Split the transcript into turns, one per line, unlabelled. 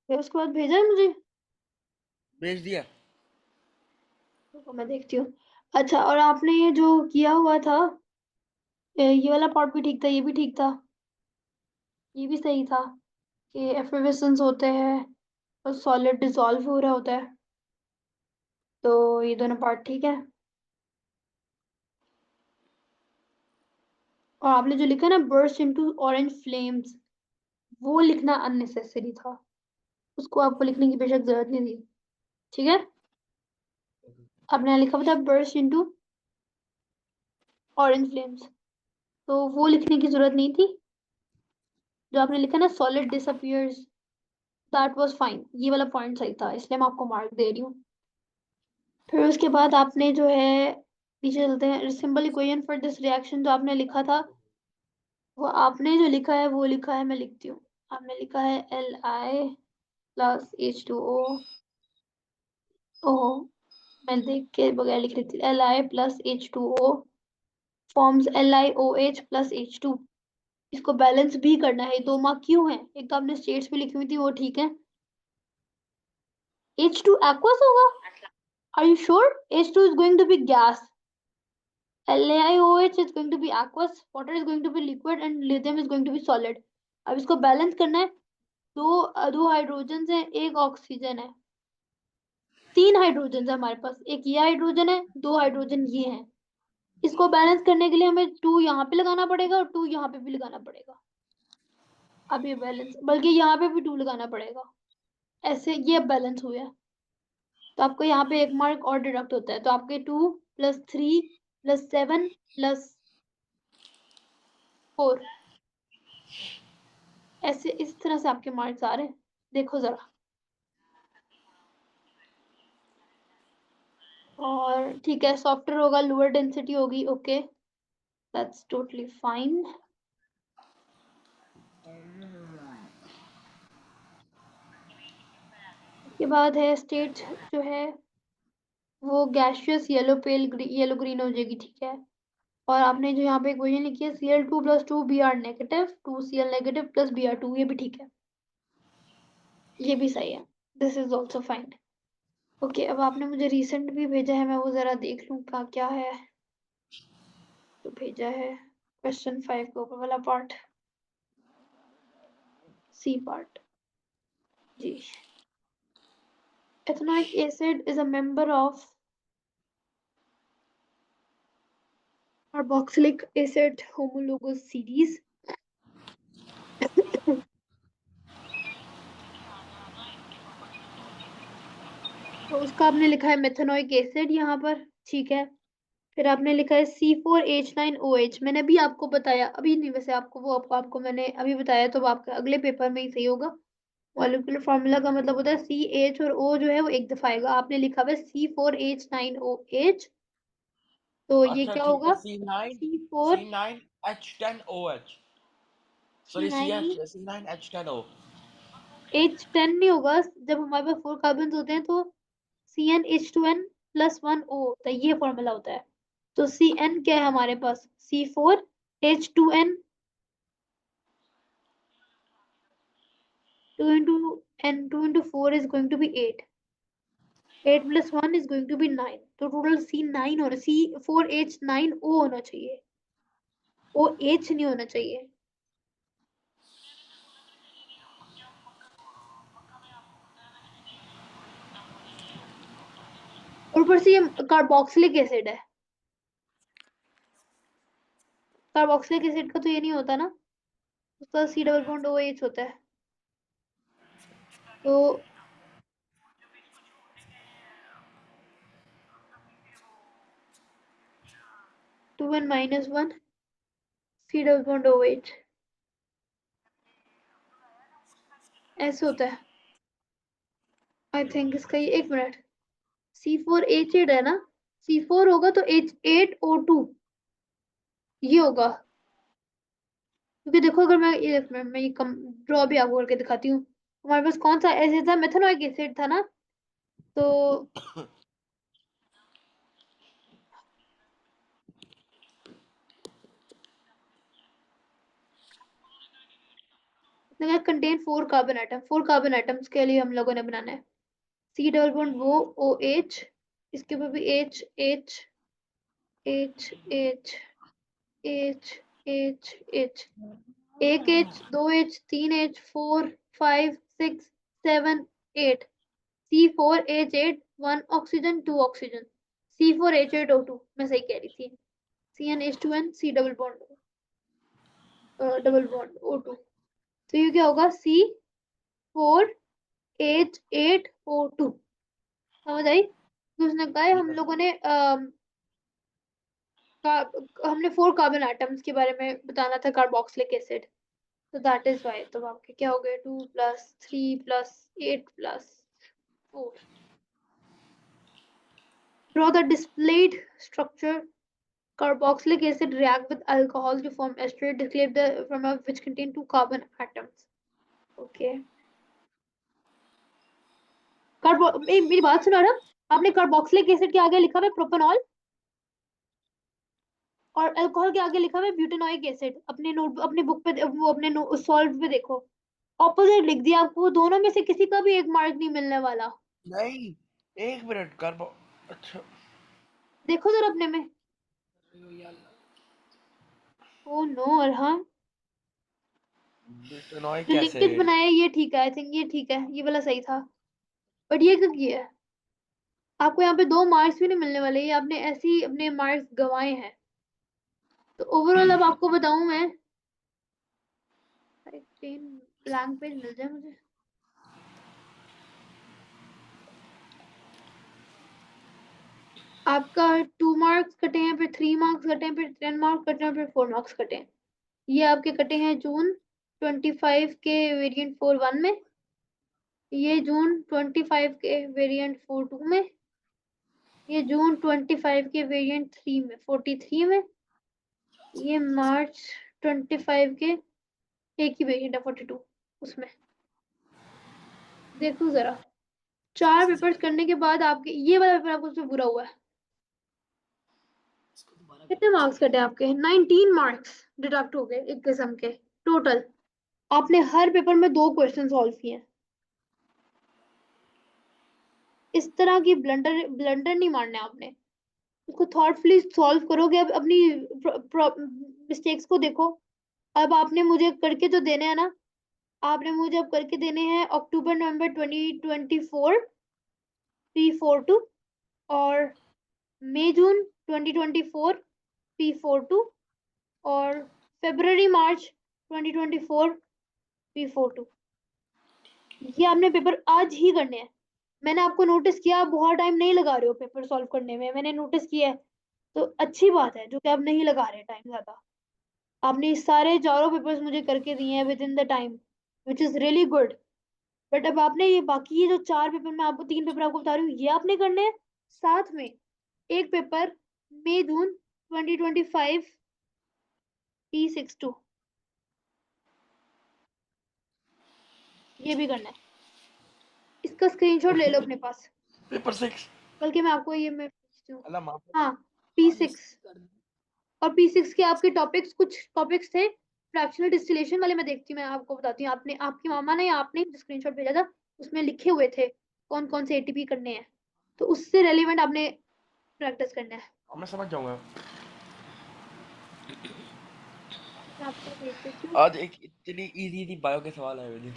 फिर उसके बाद भेजा है मुझे,
भेज दिया।
तो मैं देखती हूँ। अच्छा, और आपने ये जो किया हुआ था, ये वाला पार्ट भी ठीक था, ये भी ठीक था, ये भी सही था कि एफिवेसेंस होते हैं और सॉलिड डिसॉल्व हो रहा होता है, तो ये दोनों पार्ट ठीक है। और आपने जो लिखा ना बर्स्ट इनटू ऑरेंज फ्लेम्स, वो लिखना अननेसेसरी था, उसको आपको लिखने की बेशक जरूरत नहीं थी। ठीक है, आपने लिखा हुआ था बर्स्ट इनटू ऑरेंज फ्लेम्स, तो वो लिखने की जरूरत नहीं थी। जो आपने लिखा ना solid disappears, that was fine, ये वाला पॉइंट सही था, इसलिए मैं आपको मार्क दे रही हूँ। फिर उसके बाद आपने जो है, पीछे चलते हैं, simple equation for this reaction जो आपने लिखा था, वो आपने जो लिखा है वो लिखा है, मैं लिखती हूँ। आपने लिखा है Li प्लस H2O, ओहो, मैं देख के बगैर लिख रही थी, Li plus H2O forms LiOH plus H2। इसको बैलेंस भी करना है, दो मार्क क्यों है, एक तो आपने स्टेट्स पे लिखी हुई थी वो ठीक है। H2 aqueous होगा, are you sure? H2 is going to be gas, LiOH is going to be aqueous, water is going to be liquid and lithium is going to be solid। अब इसको बैलेंस करना है, दो दो hydrogen है, एक oxygen है, तीन हाइड्रोजन है हमारे पास, एक ये हाइड्रोजन है, दो हाइड्रोजन ये है। इसको बैलेंस करने के लिए हमें टू यहाँ पे लगाना पड़ेगा और टू यहाँ पे भी लगाना पड़ेगा। अब ये बैलेंस, बल्कि यहाँ पे भी टू लगाना पड़ेगा, ऐसे ये बैलेंस हुआ है। तो आपको यहाँ पे एक मार्क और डिडक्ट होता है, तो आपके 2 + 3 + 7 + 4, ऐसे इस तरह से आपके मार्क्स आ रहे हैं। देखो जरा, और ठीक है, सॉफ्टवेयर होगा, लोअर डेंसिटी होगी, ओके, दैट्स टोटली फाइन। उसके बाद है स्टेट जो है वो gaseous yellow pale yellow green हो जाएगी, ठीक है। और आपने जो यहाँ पे इक्वेशन लिखी है Cl2 + 2 Br negative 2 Cl negative plus Br2, ये भी ठीक है, ये भी सही है, this is also fine. Okay, अब आपने मुझे रिसेंट भी भेजा है, मैं वो जरा देख लूँ क्या क्या है। तो भेजा है क्वेश्चन 5 के ऊपर वाला पार्ट, सी पार्ट जी। Ethanoic acid is a member of carboxylic acid homologous series। तो उसका आपने लिखा है मेथेनोइक एसिड यहाँ पर, ठीक है। फिर आपने लिखा है C4H9OH, मैंने अभी आपको बताया, अभी नहीं वैसे आपको वो आपको मैंने अभी बताया, तो आपका अगले पेपर में ही सही होगा। मॉलिक्यूलर फॉर्मूला का मतलब होता है CH और O जो है वो एक दफा आएगा, आपने लिखा हुआ है C4H9OH, तो ये
अच्छा
क्या
ठीक है,
होगा,
C
C4
nine H ten O H, sorry
C9
C nine H ten O.
H10 नहीं होगा, जब हमारे पास 4 कार्बन होते हैं तो CnH2n+1O होता है, ये फॉर्मूला होता है। तो Cn क्या है हमारे पास, C4H2n, 2 into n, 2 into 4 is going to be 8, 8 + 1 is going to be 9, तो टोटल C9 होना, C4H9O होना चाहिए, OH नहीं होना चाहिए। और ऊपर से ये कार्बोक्सिलिक एसिड है, कार्बोक्सिलिक एसिड का तो ये नहीं होता ना, उसका C डबल बॉन्ड OH होता है। तो 2n - 1 C double bond OH, ऐसे होता है आई थिंक। इसका ये, एक मिनट, C4H8 है ना, C4 होगा तो H8O2 ये होगा, क्योंकि देखो अगर मैं ये, मैं ये कम ड्रॉ भी आपको करके दिखाती हूँ। हमारे पास कौन सा एसिड था, मेथेनोइक एसिड था ना, तो देखा contain 4 carbon atom, 4 carbon atoms के लिए हम लोगों ने बनाना है C डबल बॉन्ड वो OH, इसके ऊपर भी H H H H H H H, एक H, दो H, तीन H, 4 5 6 7 8, C4H8, 1 oxygen 2 oxygen, C4H8O2, मैं सही कह रही थी, CnH2n, C double bond O2, तो ये क्या होगा C4H8O2, समझ आई? तो उसने कहा है हम लोगों ने हमने 4 कार्बन एटम्स के बारे में बताना था कार्बोक्सिलिक एसिड, तो दैट इज वाई, तो आपके क्या हो गए 2 + 3 + 8 + 4, draw the displayed structure. Carboxylic acid react with alcohol to form ester describe the from a which contain 2 carbon atoms. Okay. मेरी बात सुनो ना, आपने कार्बोक्सिलिक एसिड के आगे लिखा हुआ है प्रोपेनॉल और अल्कोहल के आगे लिखा हुआ है ब्यूटेनोइक एसिड, अपने नोट अपने बुक पे वो अपने सॉल्व पे देखो, ऑपोजिट लिख दिया, आपको दोनों में से किसी का भी एक मार्क नहीं मिलने वाला।
नहीं, एक मिनट कार्बो, अच्छा
देखो जरा अपने में। ओ नो अरहम,
ब्यूटेनॉइक
जो लिंकेज
एसिड।
बनाया ये ठीक है, आई थिंक ये ठीक है, ये वाला सही था, बट ये क्यों किया है? आपको यहाँ पे 2 मार्क्स भी नहीं मिलने वाले, ये आपने ऐसे ही अपने मार्क्स गंवाए हैं। तो ओवरऑल अब आपको बताऊं मैं, एक प्लेन ब्लैंक पेज मिल जाए मुझे। आपका 2 मार्क्स कटे हैं, फिर 3 मार्क्स कटे हैं, फिर 10 मार्क्स कटे हैं, फिर 4 मार्क्स कटे हैं। ये आपके कटे हैं जून 25 के वेरिएंट 4 1 में, ये जून 25 के वेरिएंट 4 2 में, ये जून 25 के वेरिएंट 3 में 43 में, ये मार्च 25 के एक ही वेरिएंट है 42 उसमें। देखो जरा 4 पेपर्स करने के बाद आपके ये वाला पेपर आपको उसमें बुरा हुआ है। कितने मार्क्स कटे आपके? 19 मार्क्स डिडक्ट हो गए एक किस्म के टोटल। आपने हर पेपर में 2 क्वेश्चन सॉल्व किए हैं। इस तरह की ब्लंडर ब्लंडर नहीं मारना है आपने, उसको थॉटफुली सॉल्व करोगे। अब अपनी मिस्टेक्स को देखो। अब आपने मुझे करके जो देने हैं ना, आपने मुझे अब करके देने हैं अक्टूबर नवंबर 2024 P42, और मई जून 2024 P42, और फरवरी मार्च 2024 P42। ये आपने पेपर आज ही करने हैं। मैंने आपको नोटिस किया, आप बहुत टाइम नहीं लगा रहे हो पेपर सॉल्व करने में, मैंने नोटिस किया है। तो अच्छी बात है जो कि आप नहीं लगा रहे टाइम ज्यादा। आपने सारे चारों पेपर्स मुझे करके दिए हैं with in the time, which is really good. But अब आपने ये बाकी ये जो 4 पेपर मैं आपको 3 पेपर आपको बता रही हूँ ये आपने करने हैं, साथ में एक पेपर मई जून 2025 P62 ये भी करना है। इसका स्क्रीनशॉट ले लो अपने पास,
पेपर 6
बल्कि मैं आपको ये मैं भेजती हूँ।
अल्लाह माफ।
हाँ P6, और P6 के आपके टॉपिक्स कुछ टॉपिक्स थे फ्रैक्शनल डिस्टिलेशन वाले, मैं देखती हूँ, मैं आपको बताती हूँ। आपने आपकी मामा ने या आपने स्क्रीनशॉट भेजा था, उसमें लिखे हुए थे कौन कौन से ATP करने हैं, तो उससे रेलिवेंट आपने प्रैक्टिस करना है।
अब मैं समझ जाऊंगा।
मैं आपको भेज देती हूँ।
आज एक इतनी इजी इजी बायो के सवाल आए हुए थे।